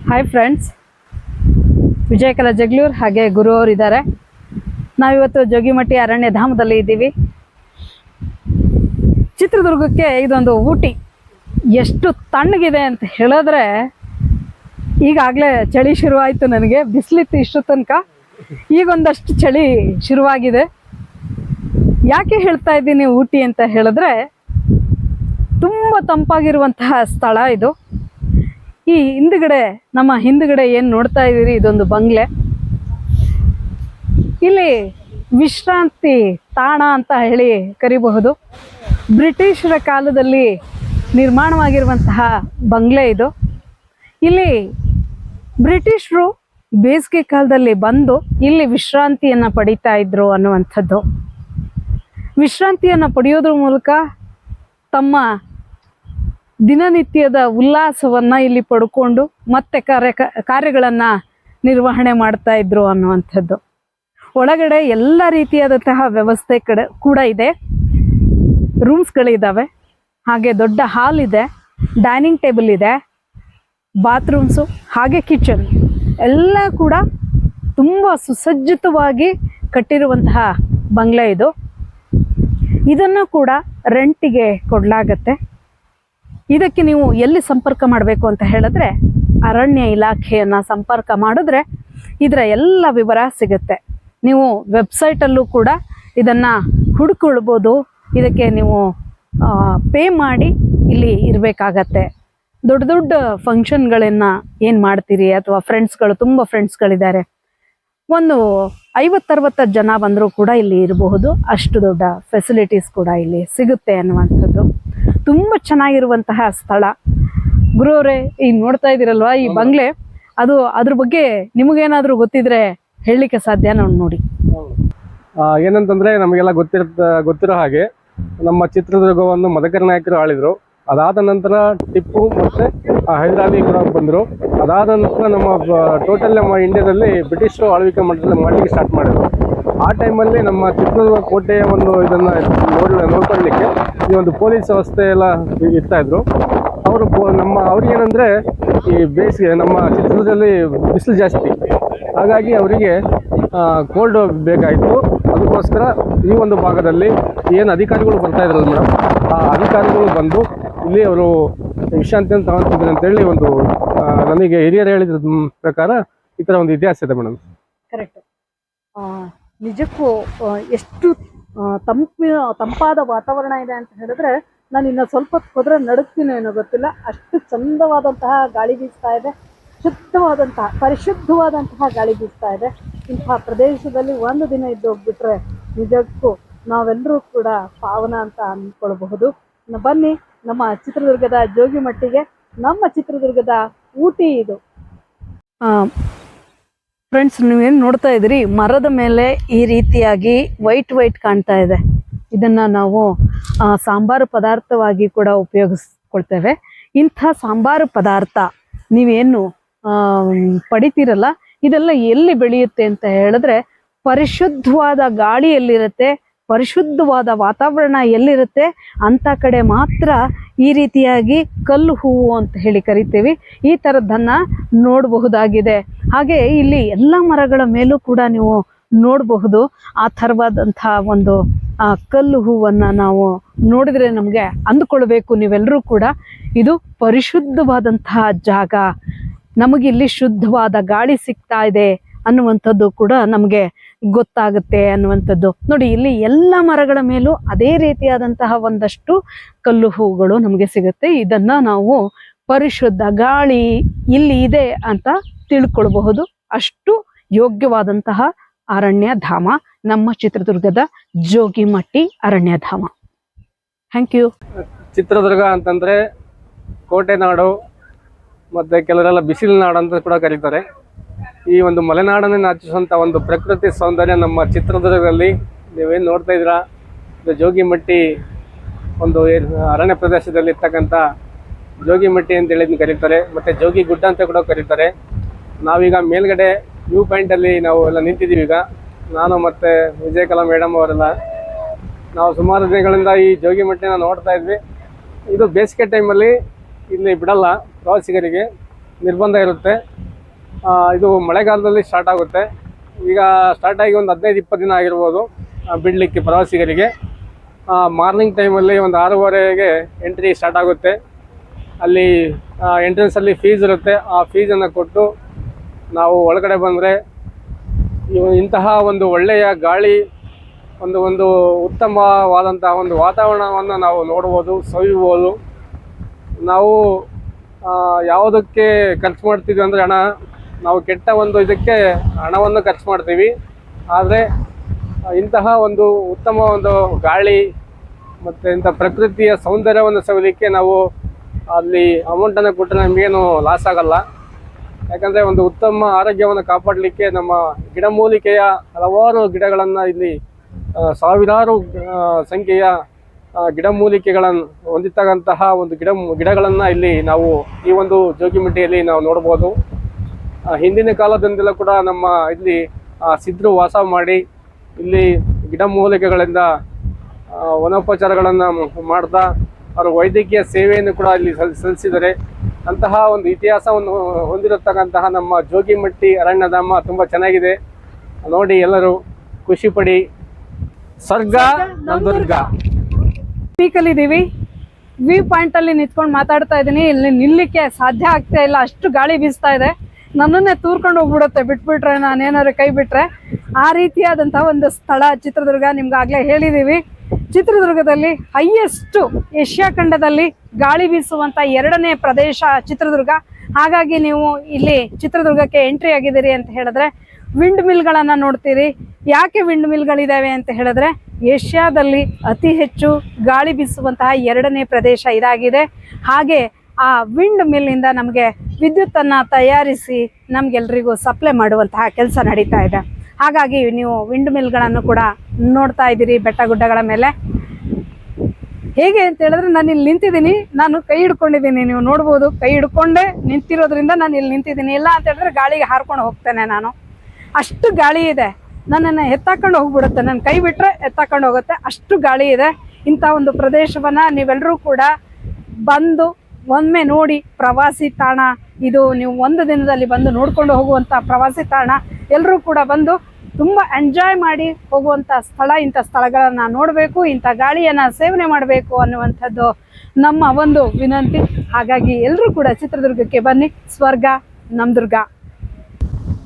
Hi friends, Vijayakala Jagalur ಹಾಗೆ ಗುರು ಅವರು ಇದ್ದಾರೆ. ನಾವಿವತ್ತು ಜೋಗಿಮಟ್ಟಿ ಅರಣ್ಯಧಾಮದಲ್ಲಿ ಇದ್ದೀವಿ. ಚಿತ್ರದುರ್ಗಕ್ಕೆ ಇದೊಂದು ಊಟಿ. ಎಷ್ಟು ತಣ್ಣಗಿದೆ ಅಂತ ಹೇಳಿದ್ರೆ, ಈಗಾಗಲೇ ಚಳಿ ಶುರುವಾಯಿತು. ನನಗೆ ಬಿಸಿಲಿತ್ತು ಇಷ್ಟು ತನಕ, ಈಗೊಂದಷ್ಟು ಚಳಿ ಶುರುವಾಗಿದೆ. ಯಾಕೆ ಹೇಳ್ತಾ ಇದ್ದೀನಿ ಊಟಿ ಅಂತ ಹೇಳಿದ್ರೆ, ತುಂಬ ತಂಪಾಗಿರುವಂತಹ ಸ್ಥಳ ಇದು. ಈ ನಮ್ಮ ಹಿಂದ್ಗಡೆ ಏನು ನೋಡ್ತಾ ಇದ್ದೀರಿ, ಇದೊಂದು ಬಂಗ್ಲೆ. ಇಲ್ಲಿ ವಿಶ್ರಾಂತಿ ತಾಣ ಅಂತ ಹೇಳಿ ಕರಿಬಹುದು. ಬ್ರಿಟಿಷರ ಕಾಲದಲ್ಲಿ ನಿರ್ಮಾಣವಾಗಿರುವಂತಹ ಬಂಗ್ಲೆ ಇದು. ಇಲ್ಲಿ ಬ್ರಿಟಿಷರು ಬೇಸಿಗೆ ಕಾಲದಲ್ಲಿ ಬಂದು ಇಲ್ಲಿ ವಿಶ್ರಾಂತಿಯನ್ನು ಪಡಿತಾ ಇದ್ರು ಅನ್ನುವಂಥದ್ದು. ವಿಶ್ರಾಂತಿಯನ್ನು ಪಡೆಯೋದ್ರ ಮೂಲಕ ತಮ್ಮ ದಿನನಿತ್ಯದ ಉಲ್ಲಾಸವನ್ನು ಇಲ್ಲಿ ಪಡ್ಕೊಂಡು ಮತ್ತೆ ಕಾರ್ಯಗಳನ್ನು ನಿರ್ವಹಣೆ ಮಾಡ್ತಾ ಇದ್ರು ಅನ್ನುವಂಥದ್ದು. ಒಳಗಡೆ ಎಲ್ಲ ರೀತಿಯಾದಂತಹ ವ್ಯವಸ್ಥೆ ಕೂಡ ಇದೆ. ರೂಮ್ಸ್ಗಳಿದ್ದಾವೆ, ಹಾಗೆ ದೊಡ್ಡ ಹಾಲ್ ಇದೆ, ಡೈನಿಂಗ್ ಟೇಬಲ್ ಇದೆ, ಬಾತ್ರೂಮ್ಸು ಹಾಗೆ ಕಿಚನ್ ಎಲ್ಲ ಕೂಡ ತುಂಬ ಸುಸಜ್ಜಿತವಾಗಿ ಕಟ್ಟಿರುವಂತಹ ಬಂಗ್ಲೆ ಇದು. ಇದನ್ನು ಕೂಡ ರೆಂಟಿಗೆ ಕೊಡಲಾಗತ್ತೆ. ಇದಕ್ಕೆ ನೀವು ಎಲ್ಲಿ ಸಂಪರ್ಕ ಮಾಡಬೇಕು ಅಂತ ಹೇಳಿದ್ರೆ, ಅರಣ್ಯ ಇಲಾಖೆಯನ್ನು ಸಂಪರ್ಕ ಮಾಡಿದ್ರೆ ಇದರ ಎಲ್ಲ ವಿವರ ಸಿಗುತ್ತೆ. ನೀವು ವೆಬ್ಸೈಟಲ್ಲೂ ಕೂಡ ಇದನ್ನು ಹುಡುಕೊಳ್ಬೋದು. ಇದಕ್ಕೆ ನೀವು ಪೇ ಮಾಡಿ ಇಲ್ಲಿ ಇರಬೇಕಾಗತ್ತೆ. ದೊಡ್ಡ ದೊಡ್ಡ ಫಂಕ್ಷನ್ಗಳನ್ನು ಏನು ಮಾಡ್ತೀರಿ, ಅಥವಾ ತುಂಬ ಫ್ರೆಂಡ್ಸ್ಗಳಿದ್ದಾರೆ, ಒಂದು 50-60 ಜನ ಬಂದರೂ ಕೂಡ ಇಲ್ಲಿ ಇರಬಹುದು. ಅಷ್ಟು ದೊಡ್ಡ ಫೆಸಿಲಿಟೀಸ್ ಕೂಡ ಇಲ್ಲಿ ಸಿಗುತ್ತೆ ಅನ್ನುವಂಥದ್ದು. ತುಂಬ ಚೆನ್ನಾಗಿರುವಂತಹ ಸ್ಥಳ. ಗುರುವರೇ, ಈಗ ನೋಡ್ತಾ ಇದ್ದೀರಲ್ವಾ ಈ ಬಂಗ್ಲೆ, ಅದ್ರ ಬಗ್ಗೆ ನಿಮಗೇನಾದರೂ ಗೊತ್ತಿದ್ರೆ ಹೇಳಲಿಕ್ಕೆ ಸಾಧ್ಯ? ನೋಡಿ, ಏನಂತಂದ್ರೆ ನಮಗೆಲ್ಲ ಗೊತ್ತಿರೋ ಹಾಗೆ ನಮ್ಮ ಚಿತ್ರದುರ್ಗವನ್ನು ಮದಕರಿ ನಾಯಕರು ಆಳಿದ್ರು. ಅದಾದ ನಂತರ ಟಿಪ್ಪು ಮತ್ತೆ ಹೈದರಾಲಿ ಕೂಡ ಬಂದರು. ಅದಾದ ನಂತರ ನಮ್ಮ ಇಂಡಿಯಾದಲ್ಲಿ ಬ್ರಿಟಿಷರು ಆಳ್ವಿಕೆ ಮಾಡಲಿಕ್ಕೆ ಸ್ಟಾರ್ಟ್ ಮಾಡಿದ್ರು. ಆ ಟೈಮಲ್ಲಿ ನಮ್ಮ ಚಿತ್ರದುರ್ಗ ಕೋಟೆಯ ಇದನ್ನು ನೋಡ್ಕೊಳ್ಳಿಕ್ಕೆ ಈ ಒಂದು ಪೊಲೀಸ್ ವ್ಯವಸ್ಥೆ ಎಲ್ಲ ಇರ್ತಾ ಇದ್ರು. ಅವ್ರಿಗೇನಂದರೆ ಈ ಬೇಸಿಗೆ ನಮ್ಮ ಚಿತ್ರದುರ್ಗದಲ್ಲಿ ಬಿಸಿಲು ಜಾಸ್ತಿ, ಹಾಗಾಗಿ ಅವರಿಗೆ ಕೋಲ್ಡ್ ಬೇಕಾಯಿತು. ಅದಕ್ಕೋಸ್ಕರ ಈ ಒಂದು ಭಾಗದಲ್ಲಿ ಏನು ಅಧಿಕಾರಿಗಳು ಬರ್ತಾ ಇದ್ರಲ್ಲ ಮೇಡಮ್, ಆ ಅಧಿಕಾರಿಗಳು ಬಂದು ಇಲ್ಲಿ ಅವರು ವಿಶ್ರಾಂತಿಯನ್ನು ತಗೊಳ್ತಿದ್ರು ಅಂತೇಳಿ ನನಗೆ ಹಿರಿಯರು ಹೇಳಿದ ಪ್ರಕಾರ ಈ ಥರ ಒಂದು ಇತಿಹಾಸ ಇದೆ ಮೇಡಮ್. ಕರೆಕ್ಟ್. ನಿಜಕ್ಕೂ ಎಷ್ಟು ತಂಪಾದ ವಾತಾವರಣ ಇದೆ ಅಂತ ಹೇಳಿದ್ರೆ, ನಾನು ಇನ್ನು ಸ್ವಲ್ಪ ಹೊತ್ತು ಹೋದ್ರೆ ನಡುಗ್ತೀನಿ ಏನೋ ಗೊತ್ತಿಲ್ಲ. ಅಷ್ಟು ಚಂದವಾದಂತಹ ಗಾಳಿ ಬೀಸ್ತಾ ಇದೆ, ಪರಿಶುದ್ಧವಾದಂತಹ ಗಾಳಿ ಬೀಸ್ತಾ ಇದೆ. ಇಂತಹ ಪ್ರದೇಶದಲ್ಲಿ ಒಂದು ದಿನ ಇದ್ದು ಹೋಗ್ಬಿಟ್ರೆ ನಿಜಕ್ಕೂ ನಾವೆಲ್ಲರೂ ಕೂಡ ಪಾವನ ಅಂತ ಅಂದ್ಕೊಳ್ಬಹುದು. ಬನ್ನಿ ನಮ್ಮ ಚಿತ್ರದುರ್ಗದ ಜೋಗಿಮಟ್ಟಿಗೆ. ನಮ್ಮ ಚಿತ್ರದುರ್ಗದ ಊಟಿ ಇದು. ಫ್ರೆಂಡ್ಸ್, ನೀವೇನು ನೋಡ್ತಾ ಇದ್ದೀರಿ, ಮರದ ಮೇಲೆ ಈ ರೀತಿಯಾಗಿ ವೈಟ್ ಕಾಣ್ತಾ ಇದೆ. ಇದನ್ನು ನಾವು ಸಾಂಬಾರು ಪದಾರ್ಥವಾಗಿ ಕೂಡ ಉಪಯೋಗಿಸ್ಕೊಳ್ತೇವೆ. ಇಂಥ ಸಾಂಬಾರು ಪದಾರ್ಥ ನೀವೇನು ಪಡಿತೀರಲ್ಲ, ಇದೆಲ್ಲ ಎಲ್ಲಿ ಬೆಳೆಯುತ್ತೆ ಅಂತ ಹೇಳಿದ್ರೆ, ಪರಿಶುದ್ಧವಾದ ಗಾಳಿ ಎಲ್ಲಿರುತ್ತೆ, ಪರಿಶುದ್ಧವಾದ ವಾತಾವರಣ ಎಲ್ಲಿರುತ್ತೆ ಅಂಥ ಕಡೆ ಮಾತ್ರ ಈ ರೀತಿಯಾಗಿ ಕಲ್ಲು ಹೂವು ಅಂತ ಹೇಳಿ ಕರಿತೀವಿ. ಈ ಥರದ್ದನ್ನು ನೋಡಬಹುದಾಗಿದೆ. ಹಾಗೆ ಇಲ್ಲಿ ಎಲ್ಲ ಮರಗಳ ಮೇಲೂ ಕೂಡ ನೀವು ನೋಡಬಹುದು ಆ ಥರವಾದಂತಹ ಒಂದು ಕಲ್ಲು ಹೂವನ್ನು ನಾವು ನೋಡಿದ್ರೆ ನಮಗೆ ಅಂದುಕೊಳ್ಬೇಕು ನೀವೆಲ್ಲರೂ ಕೂಡ, ಇದು ಪರಿಶುದ್ಧವಾದಂತಹ ಜಾಗ, ನಮಗಿಲ್ಲಿ ಶುದ್ಧವಾದ ಗಾಳಿ ಸಿಗ್ತಾ ಇದೆ ಅನ್ನುವಂಥದ್ದು ಕೂಡ ನಮಗೆ ಗೊತ್ತಾಗುತ್ತೆ ಅನ್ನುವಂಥದ್ದು. ನೋಡಿ, ಇಲ್ಲಿ ಎಲ್ಲ ಮರಗಳ ಮೇಲೂ ಅದೇ ರೀತಿಯಾದಂತಹ ಒಂದಷ್ಟು ಕಲ್ಲು ಹೂಗಳು ನಮಗೆ ಸಿಗುತ್ತೆ. ಇದನ್ನ ನಾವು ಪರಿಶುದ್ಧ ಗಾಳಿ ಇಲ್ಲಿ ಇದೆ ಅಂತ ತಿಳ್ಕೊಳ್ಬಹುದು. ಅಷ್ಟು ಯೋಗ್ಯವಾದಂತಹ ಅರಣ್ಯಧಾಮ ನಮ್ಮ ಚಿತ್ರದುರ್ಗದ ಜೋಗಿಮಟ್ಟಿ ಅರಣ್ಯಧಾಮ. Thank you. ಚಿತ್ರದುರ್ಗ ಅಂತಂದ್ರೆ ಕೋಟೆ ನಾಡು, ಮತ್ತೆ ಕೆಲವರೆಲ್ಲ ಬಿಸಿಲು ನಾಡು ಅಂತ ಕೂಡ ಕರೀತಾರೆ. ಈ ಒಂದು ಮಲೆನಾಡನ್ನೇ ನಾಚಿಸುವಂಥ ಒಂದು ಪ್ರಕೃತಿ ಸೌಂದರ್ಯ ನಮ್ಮ ಚಿತ್ರದುರ್ಗದಲ್ಲಿ ನೀವೇನು ನೋಡ್ತಾ ಇದ್ದೀರಾ. ಇದು ಜೋಗಿಮಟ್ಟಿ ಒಂದು ಅರಣ್ಯ ಪ್ರದೇಶದಲ್ಲಿ ಇರ್ತಕ್ಕಂಥ ಜೋಗಿಮಟ್ಟಿ ಅಂತೇಳಿ ಕರೀತಾರೆ, ಮತ್ತು ಜೋಗಿ ಗುಡ್ಡ ಅಂತ ಕೂಡ ಕರೀತಾರೆ. ನಾವೀಗ ಮೇಲ್ಗಡೆ ವ್ಯೂ ಪಾಯಿಂಟಲ್ಲಿ ನಾವು ಎಲ್ಲ ನಿಂತಿದ್ದೀವಿ. ಈಗ ನಾನು ಮತ್ತು ವಿಜಯಕಲಾ ಮೇಡಮ್ ಅವರೆಲ್ಲ ನಾವು ಸುಮಾರು ದಿನಗಳಿಂದ ಈ ಜೋಗಿಮಟ್ಟಿನ ನೋಡ್ತಾ ಇದ್ವಿ. ಇದು ಬೇಸಿಗೆ ಟೈಮಲ್ಲಿ ಇಲ್ಲಿ ಬಿಡಲ್ಲ, ಪ್ರವಾಸಿಗರಿಗೆ ನಿರ್ಬಂಧ ಇರುತ್ತೆ. ಇದು ಮಳೆಗಾಲದಲ್ಲಿ ಸ್ಟಾರ್ಟ್ ಆಗುತ್ತೆ. ಈಗ ಸ್ಟಾರ್ಟ್ ಆಗಿ ಒಂದು 15-20 ದಿನ ಆಗಿರ್ಬೋದು ಬಿಡಲಿಕ್ಕೆ ಪ್ರವಾಸಿಗರಿಗೆ. ಮಾರ್ನಿಂಗ್ ಟೈಮಲ್ಲಿ ಒಂದು 6:30ಗೆ ಎಂಟ್ರಿ ಸ್ಟಾರ್ಟ್ ಆಗುತ್ತೆ. ಅಲ್ಲಿ ಎಂಟ್ರೆನ್ಸಲ್ಲಿ ಫೀಸ್ ಇರುತ್ತೆ. ಆ ಫೀಸನ್ನು ಕೊಟ್ಟು ನಾವು ಒಳಗಡೆ ಬಂದರೆ ಇಂತಹ ಒಂದು ಒಳ್ಳೆಯ ಗಾಳಿ, ಒಂದು ಉತ್ತಮವಾದಂತಹ ಒಂದು ವಾತಾವರಣವನ್ನು ನಾವು ನೋಡ್ಬೋದು, ಸವಿಬೋದು. ನಾವು ಯಾವುದಕ್ಕೆ ಖರ್ಚು ಮಾಡ್ತೀವಿ ಅಂದರೆ ನಾವು ಕೆಟ್ಟ ಒಂದು ಇದಕ್ಕೆ ಹಣವನ್ನು ಖರ್ಚು ಮಾಡ್ತೀವಿ. ಆದರೆ ಇಂತಹ ಒಂದು ಉತ್ತಮ ಒಂದು ಗಾಳಿ ಮತ್ತು ಇಂಥ ಪ್ರಕೃತಿಯ ಸೌಂದರ್ಯವನ್ನು ಸವಿಲಿಕ್ಕೆ ನಾವು ಅಲ್ಲಿ ಅಮೌಂಟನ್ನು ಕೊಟ್ಟರೆ ನಮಗೇನು ಲಾಸ್ ಆಗಲ್ಲ. ಯಾಕಂದರೆ ಒಂದು ಉತ್ತಮ ಆರೋಗ್ಯವನ್ನು ಕಾಪಾಡಲಿಕ್ಕೆ ನಮ್ಮ ಗಿಡಮೂಲಿಕೆಯ ಹಲವಾರು ಗಿಡಗಳನ್ನು ಇಲ್ಲಿ ಸಾವಿರಾರು ಸಂಖ್ಯೆಯ ಗಿಡಮೂಲಿಕೆಗಳನ್ನು ಹೊಂದಿರ್ತಕ್ಕಂತಹ ಒಂದು ಗಿಡಗಳನ್ನು ಇಲ್ಲಿ ನಾವು ಈ ಒಂದು ಜೋಗಿಮಟ್ಟಿಯಲ್ಲಿ ನಾವು ನೋಡ್ಬೋದು. ಹಿಂದಿನ ಕಾಲದಿಂದಲೂ ಕೂಡ ನಮ್ಮ ಇಲ್ಲಿ ಸಿದ್ಧರು ವಾಸ ಮಾಡಿ ಇಲ್ಲಿ ಗಿಡಮೂಲಿಕೆಗಳಿಂದ ವನೋಪಚಾರಗಳನ್ನು ಮಾಡ್ತಾ ಅವರು ವೈದ್ಯಕೀಯ ಸೇವೆಯನ್ನು ಕೂಡ ಇಲ್ಲಿ ಸಲ್ಲಿಸಿದ್ದಾರೆ. ಅಂತಹ ಒಂದು ಇತಿಹಾಸವನ್ನು ಹೊಂದಿರತಕ್ಕಂತಹ ನಮ್ಮ ಜೋಗಿಮಟ್ಟಿ ಅರಣ್ಯಧಾಮ ತುಂಬ ಚೆನ್ನಾಗಿದೆ. ನೋಡಿ, ಎಲ್ಲರೂ ಖುಷಿ ಪಡಿ. ಸ್ವರ್ಗ ನಮ್ಮ ದುರ್ಗ. ಪೀಕಲ್ಲಿದ್ದೀವಿ. ವ್ಯೂ ಪಾಯಿಂಟ್ ಅಲ್ಲಿ ನಿಂತ್ಕೊಂಡು ಮಾತಾಡ್ತಾ ಇದ್ದೀನಿ. ಇಲ್ಲಿ ನಿಲ್ಲಕ್ಕೆ ಸಾಧ್ಯ ಆಗ್ತಾ ಇಲ್ಲ, ಅಷ್ಟು ಗಾಳಿ ಬೀಸ್ತಾ ಇದೆ. ನನ್ನನ್ನೇ ತೂರ್ಕೊಂಡು ಹೋಗ್ಬಿಡುತ್ತೆ ಬಿಟ್ಬಿಟ್ರೆ, ನಾನೇನಾದ್ರು ಕೈ ಬಿಟ್ರೆ. ಆ ರೀತಿಯಾದಂತಹ ಒಂದು ಸ್ಥಳ ಚಿತ್ರದುರ್ಗ. ನಿಮ್ಗಾಗ್ಲೇ ಹೇಳಿದೀವಿ, ಚಿತ್ರದುರ್ಗದಲ್ಲಿ ಹೈಯೆಸ್ಟ್ ಏಷ್ಯಾ ಖಂಡದಲ್ಲಿ ಗಾಳಿ ಬೀಸುವಂತ 2ನೇ ಪ್ರದೇಶ ಚಿತ್ರದುರ್ಗ. ಹಾಗಾಗಿ ನೀವು ಇಲ್ಲಿ ಚಿತ್ರದುರ್ಗಕ್ಕೆ ಎಂಟ್ರಿ ಆಗಿದ್ದೀರಿ ಅಂತ ಹೇಳಿದ್ರೆ ವಿಂಡ್ ಮಿಲ್ಗಳನ್ನ ನೋಡ್ತೀರಿ. ಯಾಕೆ ವಿಂಡ್ ಮಿಲ್ಗಳಿದಾವೆ ಅಂತ ಹೇಳಿದ್ರೆ ಏಷ್ಯಾದಲ್ಲಿ ಅತಿ ಹೆಚ್ಚು ಗಾಳಿ ಬೀಸುವಂತಹ 2ನೇ ಪ್ರದೇಶ ಇದಾಗಿದೆ. ಹಾಗೆ ಆ ವಿಂಡ್ ಮಿಲ್ನಿಂದ ನಮಗೆ ವಿದ್ಯುತ್ತನ್ನು ತಯಾರಿಸಿ ನಮ್ಗೆಲ್ರಿಗೂ ಸಪ್ಲೈ ಮಾಡುವಂತಹ ಕೆಲಸ ನಡೀತಾ ಇದೆ. ಹಾಗಾಗಿ ನೀವು ವಿಂಡ್ ಮಿಲ್ಗಳನ್ನು ಕೂಡ ನೋಡ್ತಾ ಇದ್ದೀರಿ ಬೆಟ್ಟ ಗುಡ್ಡಗಳ ಮೇಲೆ. ಹೇಗೆ ಅಂತ ಹೇಳಿದ್ರೆ ನಾನು ಇಲ್ಲಿ ನಿಂತಿದ್ದೀನಿ, ನಾನು ಕೈ ಹಿಡ್ಕೊಂಡಿದ್ದೀನಿ, ನೀವು ನೋಡ್ಬೋದು. ಕೈ ಹಿಡ್ಕೊಂಡೇ ನಿಂತಿರೋದ್ರಿಂದ ನಾನು ಇಲ್ಲಿ ನಿಂತಿದ್ದೀನಿ. ಇಲ್ಲ ಅಂತ ಹೇಳಿದ್ರೆ ಗಾಳಿಗೆ ಹಾರ್ಕೊಂಡು ಹೋಗ್ತೇನೆ ನಾನು. ಅಷ್ಟು ಗಾಳಿ ಇದೆ, ನನ್ನನ್ನು ಎತ್ತಾಕೊಂಡು ಹೋಗ್ಬಿಡುತ್ತೆ. ನನ್ನ ಕೈ ಬಿಟ್ಟರೆ ಎತ್ತಾಕೊಂಡು ಹೋಗುತ್ತೆ, ಅಷ್ಟು ಗಾಳಿ ಇದೆ. ಇಂಥ ಒಂದು ಪ್ರದೇಶವನ್ನು ನೀವೆಲ್ಲರೂ ಕೂಡ ಬಂದು ಒಮ್ಮೆ ನೋಡಿ. ಪ್ರವಾಸಿ ತಾಣ ಇದು, ನೀವು ಒಂದು ದಿನದಲ್ಲಿ ಬಂದು ನೋಡ್ಕೊಂಡು ಹೋಗುವಂಥ ಪ್ರವಾಸಿ ತಾಣ. ಎಲ್ಲರೂ ಕೂಡ ಬಂದು ತುಂಬ ಎಂಜಾಯ್ ಮಾಡಿ ಹೋಗುವಂಥ ಸ್ಥಳ. ಇಂಥ ಸ್ಥಳಗಳನ್ನು ನೋಡಬೇಕು, ಇಂಥ ಗಾಳಿಯನ್ನು ಸೇವನೆ ಮಾಡಬೇಕು ಅನ್ನುವಂಥದ್ದು ನಮ್ಮ ಒಂದು ವಿನಂತಿ. ಹಾಗಾಗಿ ಎಲ್ಲರೂ ಕೂಡ ಚಿತ್ರದುರ್ಗಕ್ಕೆ ಬನ್ನಿ. ಸ್ವರ್ಗ ನಮ್ಮ ದುರ್ಗ.